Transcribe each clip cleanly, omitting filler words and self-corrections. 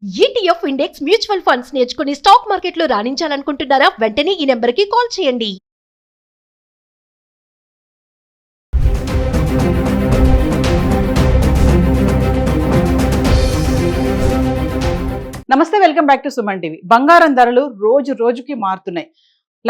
ETF index mutual funds నేర్చుకుని stock మార్కెట్లో రాణించాలనుకుంటున్నారా? వెంటనే ఈ నెంబర్కి కాల్ చేయండి. నమస్తే, welcome back to Suman TV. బంగారం ధరలు రోజు రోజుకి మారుతున్నాయి.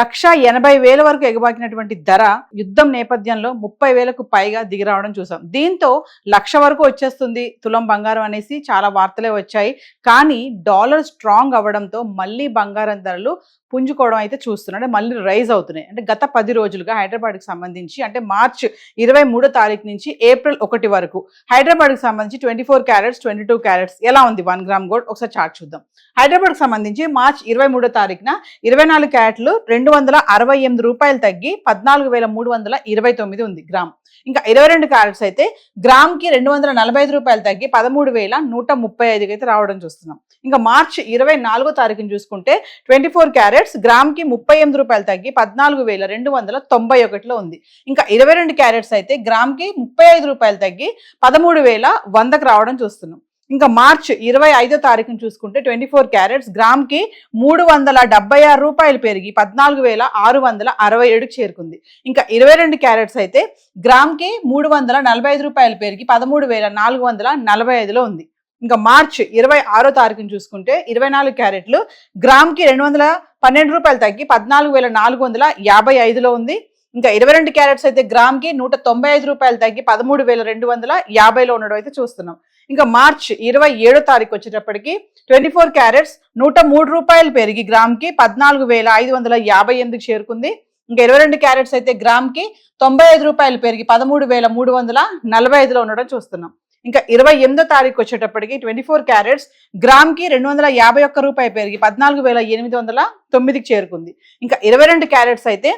1,80,000 వరకు ఎగబాకినటువంటి ధర యుద్ధం నేపథ్యంలో 30,000కు పైగా దిగిరావడం చూసాం. దీంతో 1,00,000 వరకు వచ్చేస్తుంది తులం బంగారం అనేసి చాలా వార్తలే వచ్చాయి. కానీ డాలర్ స్ట్రాంగ్ అవ్వడంతో మళ్ళీ బంగారం ధరలు పుంజుకోవడం అయితే చూస్తున్నాం. అంటే మళ్ళీ రైజ్ అవుతున్నాయి. అంటే గత 10 రోజులుగా హైదరాబాద్కి సంబంధించి అంటే మార్చ్ 23వ తారీఖు నుంచి ఏప్రిల్ 1 వరకు హైదరాబాద్కి సంబంధించి 24 క్యారెట్స్ 22 క్యారెట్స్ ఎలా ఉంది 1 గ్రామ్ గోల్డ్ ఒకసారి చార్ట్ చూద్దాం. హైదరాబాద్కి సంబంధించి మార్చ్ 23వ తారీఖున 24 క్యారెట్లు 268 రూపాయలు తగ్గి 14,329 ఉంది గ్రామ్. ఇంకా 22 క్యారెట్స్ అయితే గ్రామ్కి 245 రూపాయలు తగ్గి 13,135 అయితే రావడం చూస్తున్నాం. ఇంకా మార్చ్ 24వ తారీఖుని చూసుకుంటే 24 క్యారెట్స్ గ్రామ్కి 38 రూపాయలు తగ్గి 14,291 ఉంది. ఇంకా 22 క్యారెట్స్ అయితే గ్రామ్కి 35 రూపాయలు తగ్గి 13,100కు రావడం చూస్తున్నాం. ఇంకా మార్చ్ 25వ తారీఖుని చూసుకుంటే 24 క్యారెట్స్ గ్రామ్కి 376 రూపాయలు పెరిగి 14,667కు చేరుకుంది. ఇంకా 22 క్యారెట్స్ అయితే గ్రామ్కి 345 రూపాయలు పెరిగి 13,445లో ఉంది. ఇంకా మార్చ్ 26వ తారీఖుని చూసుకుంటే 24 క్యారెట్లు గ్రామ్కి 212 రూపాయలు తగ్గి 14,455లో ఉంది. ఇంకా 22 క్యారెట్స్ అయితే గ్రామ్కి 195 రూపాయలు తగ్గి 13,250లో ఉండడం అయితే చూస్తున్నాం. ఇంకా మార్చ్ 27వ తారీఖు వచ్చేటప్పటికి 24 క్యారెట్స్ 103 రూపాయలు పెరిగి గ్రామ్కి 14,558కి చేరుకుంది. ఇంకా 22 క్యారెట్స్ అయితే గ్రామ్కి 95 రూపాయలు పెరిగి 13,345లో ఉండడం చూస్తున్నాం. ఇంకా 28వ తారీఖు వచ్చేటప్పటికి 24 క్యారెట్స్ గ్రామ్కి 251 రూపాయలు పెరిగి 14,809కి చేరుకుంది. ఇంకా 22 క్యారెట్స్ అయితే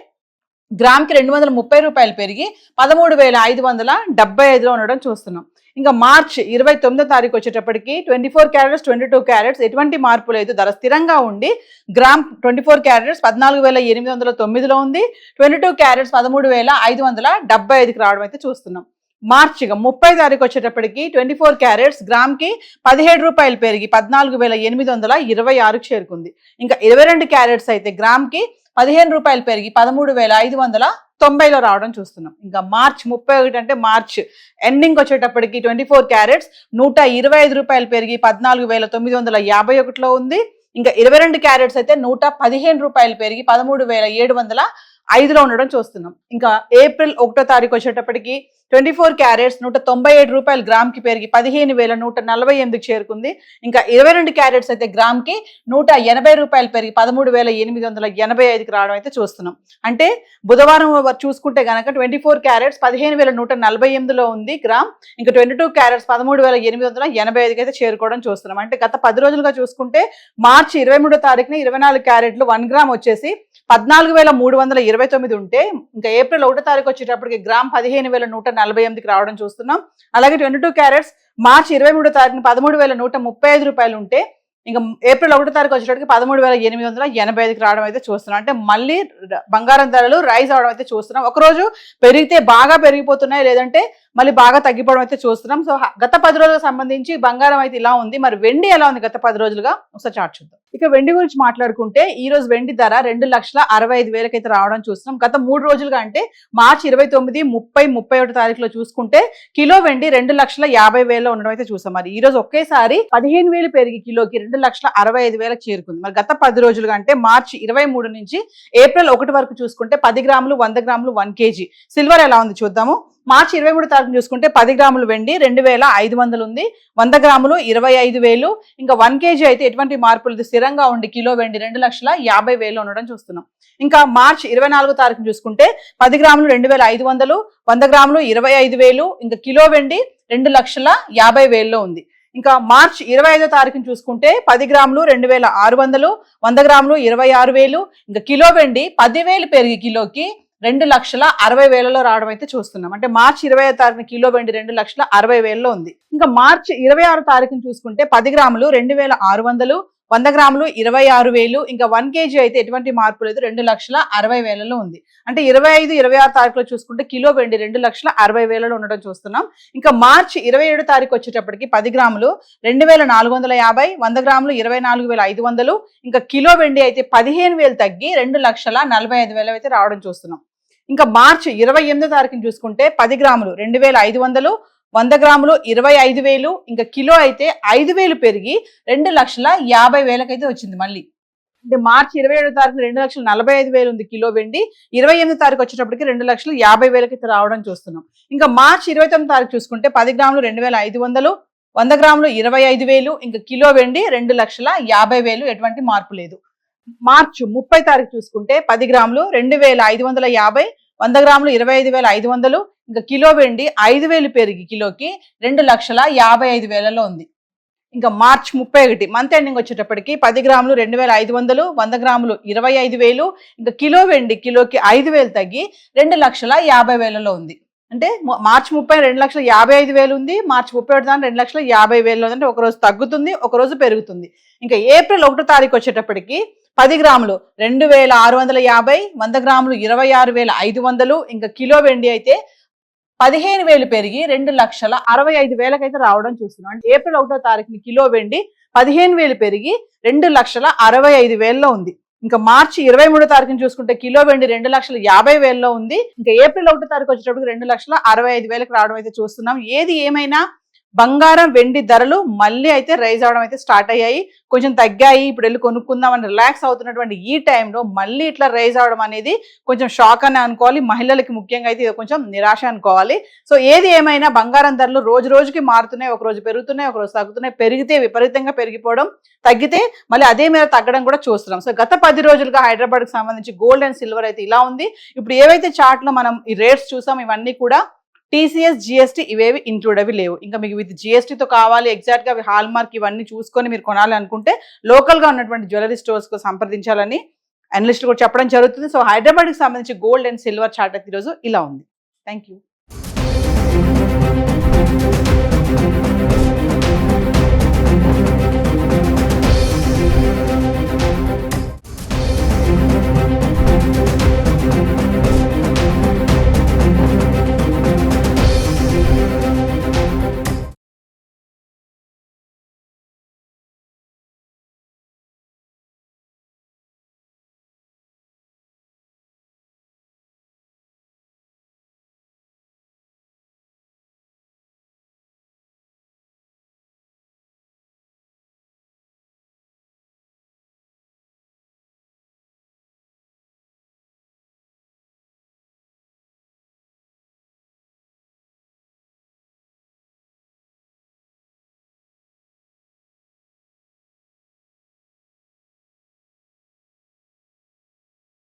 గ్రామ్కి 230 రూపాయలు పెరిగి 13,575లో ఉండడం చూస్తున్నాం. ఇంకా మార్చ్ 29వ తారీఖు వచ్చేటప్పటికి 24 క్యారెట్స్ 22 క్యారెట్స్ ఎటువంటి మార్పు లేదు, ధర స్థిరంగా ఉండి గ్రామ్ 24 క్యారెట్స్ 14,809లో ఉంది. 22 క్యారెట్స్ 13,575కి రావడం అయితే చూస్తున్నాం. మార్చ్ 30వ తారీఖు వచ్చేటప్పటికి 24 క్యారెట్స్ గ్రామ్కి 17 రూపాయలు పెరిగి 14,826కు చేరుకుంది. ఇంకా 22 క్యారెట్స్ అయితే గ్రామ్కి 15 రూపాయలు పెరిగి 13,590లో రావడం చూస్తున్నాం. ఇంకా మార్చ్ 31 అంటే మార్చ్ ఎండింగ్ వచ్చేటప్పటికి 24 క్యారెట్స్ 125 రూపాయలు పెరిగి 14,951లో ఉంది. ఇంకా 22 క్యారెట్స్ అయితే 115 రూపాయలు పెరిగి 13,705లో ఉండడం చూస్తున్నాం. ఇంకా ఏప్రిల్ 1వ తారీఖు వచ్చేటప్పటికి 24 క్యారెట్స్ 197 రూపాయలు గ్రామ్కి పెరిగి 15,148కి చేరుకుంది. ఇంకా 22 క్యారెట్స్ అయితే గ్రామ్కి 180 రూపాయలు పెరిగి 13,885కి రావడం అయితే చూస్తున్నాం. అంటే బుధవారం చూసుకుంటే గనక 24 క్యారెట్స్ 15,148లో ఉంది గ్రామ్. ఇంకా 22 క్యారెట్స్ 13,885కి అయితే చేరుకోవడం చూస్తున్నాం. అంటే గత 10 రోజులుగా చూసుకుంటే మార్చి 23వ తారీఖున 24 క్యారెట్లు 1 గ్రామ్ వచ్చేసి 14,329 ఉంటే ఇంకా ఏప్రిల్ 1వ తారీఖు వచ్చేటప్పటికి గ్రామ్ 15,148కి రావడం చూస్తున్నాం. అలాగే 22 క్యారెట్స్ మార్చి 23వ తారీఖున 13,135 రూపాయలు ఉంటే ఇంకా ఏప్రిల్ 1వ తారీఖు వచ్చేటప్పటికి 13,885కి రావడం అయితే చూస్తున్నాం. అంటే మళ్ళీ బంగారం ధరలు రైజ్ అవడం అయితే చూస్తున్నాం. ఒకరోజు పెరిగితే బాగా పెరిగిపోతున్నాయి, లేదంటే మళ్ళీ బాగా తగ్గిపోవడం అయితే చూస్తున్నాం. సో గత 10 రోజులకు సంబంధించి బంగారం అయితే ఇలా ఉంది. మరి వెండి ఎలా ఉంది గత 10 రోజులుగా ఒకసారి చార్ట్ చూద్దాం. ఇక వెండి గురించి మాట్లాడుకుంటే ఈ రోజు వెండి ధర 2,65,000 అయితే రావడం చూస్తున్నాం. గత 3 రోజులుగా అంటే మార్చి 29, 30, 31 తారీఖులో చూసుకుంటే కిలో వెండి 2,50,000లో ఉండడం అయితే చూసాం. మరి ఈ రోజు ఒకేసారి 15,000 పెరిగి కిలోకి 2,65,000కి చేరుకుంది. మరి గత 10 రోజులుగా అంటే మార్చి 23 నుంచి ఏప్రిల్ 1 వరకు చూసుకుంటే 10 గ్రాములు 100 గ్రాములు 1 kg సిల్వర్ ఎలా ఉంది చూద్దాము. మార్చి 23 తారీఖు చూసుకుంటే 10 గ్రాములు వెండి 2,500 ఉంది. 100 గ్రాములు 25,000. ఇంకా 1 kg అయితే ఎటువంటి మార్పులు స్థిరంగా ఉండి కిలో వెండి 2,50,000 ఉండడం చూస్తున్నాం. ఇంకా మార్చి 24 తారీఖు చూసుకుంటే 10 గ్రాములు 2,500, 100 గ్రాములు 25,000. ఇంకా కిలో వెండి 2,50,000లో ఉంది. ఇంకా మార్చి 25వ తారీఖుని చూసుకుంటే 10 గ్రాములు 2,600, 100 గ్రాములు 26,000. ఇంకా కిలో వెండి 10,000 పెరిగి కిలోకి 2,60,000లో రావడం అయితే చూస్తున్నాం. అంటే మార్చి 25వ తారీఖున కిలో వెండి 2,60,000లో ఉంది. ఇంకా మార్చి 26వ తారీఖుని చూసుకుంటే 10 గ్రాములు 2,600, 100 గ్రాములు 26,000. ఇంకా 1 కేజీ అయితే ఎటువంటి మార్పు లేదు, 2,60,000లో ఉంది. అంటే 25, 26 తారీఖులో చూసుకుంటే కిలో వెండి 2,60,000లో ఉండడం చూస్తున్నాం. ఇంకా మార్చి 27 తారీఖు వచ్చేటప్పటికి 10 గ్రాములు 2,450, 100 గ్రాములు 24,500. ఇంకా కిలో వెండి అయితే 15,000 తగ్గి 2,45,000 అయితే రావడం చూస్తున్నాం. ఇంకా మార్చి 28 తారీఖుని చూసుకుంటే 10 గ్రాములు 2,500, 100 గ్రాములు 25,000. ఇంకా కిలో అయితే 5,000 పెరిగి 2,50,000 అయితే వచ్చింది మళ్ళీ. అంటే మార్చి 27 తారీఖు 2,45,000 ఉంది కిలో వెండి, 28 తారీఖు వచ్చేటప్పటికి 2,50,000 అయితే రావడం చూస్తున్నాం. ఇంకా మార్చి 29 తారీఖు చూసుకుంటే 10 గ్రాములు 2,500, 100 గ్రాములు 25,000. ఇంకా కిలో వెండి 2,50,000, ఎటువంటి మార్పు లేదు. మార్చి 30 తారీఖు చూసుకుంటే 10 గ్రాములు 2,550, 100 గ్రాములు 25,500. ఇంకా కిలో వెండి 5,000 పెరిగి కిలోకి 2,55,000లో ఉంది. ఇంకా మార్చ్ 31 మంత్ ఎండింగ్ వచ్చేటప్పటికి 10 గ్రాములు 2,500, 100 గ్రాములు 25,000. ఇంకా కిలో వెండి కిలోకి 5,000 తగ్గి 2,50,000లో ఉంది. అంటే మార్చి 30 2,55,000 ఉంది, మార్చి 31 దాని 2,50,000 ఉంది. అంటే ఒక రోజు తగ్గుతుంది, ఒక రోజు పెరుగుతుంది. ఇంకా ఏప్రిల్ 1 తారీఖు వచ్చేటప్పటికి 10 గ్రాములు 2,650, 100 గ్రాములు 26,500. ఇంకా కిలో వెండి అయితే 15,000 పెరిగి 2,65,000 అయితే రావడం చూస్తున్నాం. అంటే ఏప్రిల్ 1 తారీఖుని కిలో వెండి 15,000 పెరిగి 2,65,000లో ఉంది. ఇంకా మార్చి 23 తారీఖుని చూసుకుంటే కిలో వెండి 2,50,000లో ఉంది. ఇంకా ఏప్రిల్ 1 తారీఖు వచ్చేటప్పుడు 2,65,000 రావడం అయితే చూస్తున్నాం. ఏది ఏమైనా బంగారం వెండి ధరలు మళ్ళీ అయితే రైజ్ అవడం అయితే స్టార్ట్ అయ్యాయి, కొంచెం తగ్గాయి. ఇప్పుడు వెళ్ళి కొనుక్కుందాం అని రిలాక్స్ అవుతున్నటువంటి ఈ టైంలో మళ్ళీ ఇట్లా రైజ్ అవడం అనేది కొంచెం షాక్ అని అనుకోవాలి. మహిళలకి ముఖ్యంగా అయితే ఇది కొంచెం నిరాశ అనుకోవాలి. సో ఏది ఏమైనా బంగారం ధరలు రోజు రోజుకి మారుతున్నాయి, ఒక రోజు పెరుగుతున్నాయి, ఒక రోజు తగ్గుతున్నాయి. పెరిగితే విపరీతంగా పెరిగిపోవడం, తగ్గితే మళ్ళీ అదే మీద తగ్గడం కూడా చూస్తున్నాం. సో గత 10 రోజులుగా హైదరాబాద్కి సంబంధించి గోల్డ్ అండ్ సిల్వర్ అయితే ఇలా ఉంది. ఇప్పుడు ఏవైతే చార్ట్లో మనం ఈ రేట్స్ చూసాం ఇవన్నీ కూడా TCS, GST ఇవేవి ఇంక్లూడ్ అవి లేవు. ఇంకా మీకు విత్ GSTతో కావాలి, ఎగ్జాక్ట్గా అవి హాల్ మార్క్ ఇవన్నీ చూసుకొని మీరు కొనాలి అనుకుంటే లోకల్గా ఉన్నటువంటి జ్యువెలరీ స్టోర్స్కు సంప్రదించాలని అనలిస్టులు కూడా చెప్పడం జరుగుతుంది. సో హైదరాబాద్కి సంబంధించి గోల్డ్ అండ్ సిల్వర్ చార్ట్ అయితే ఈరోజు ఇలా ఉంది. Thank you.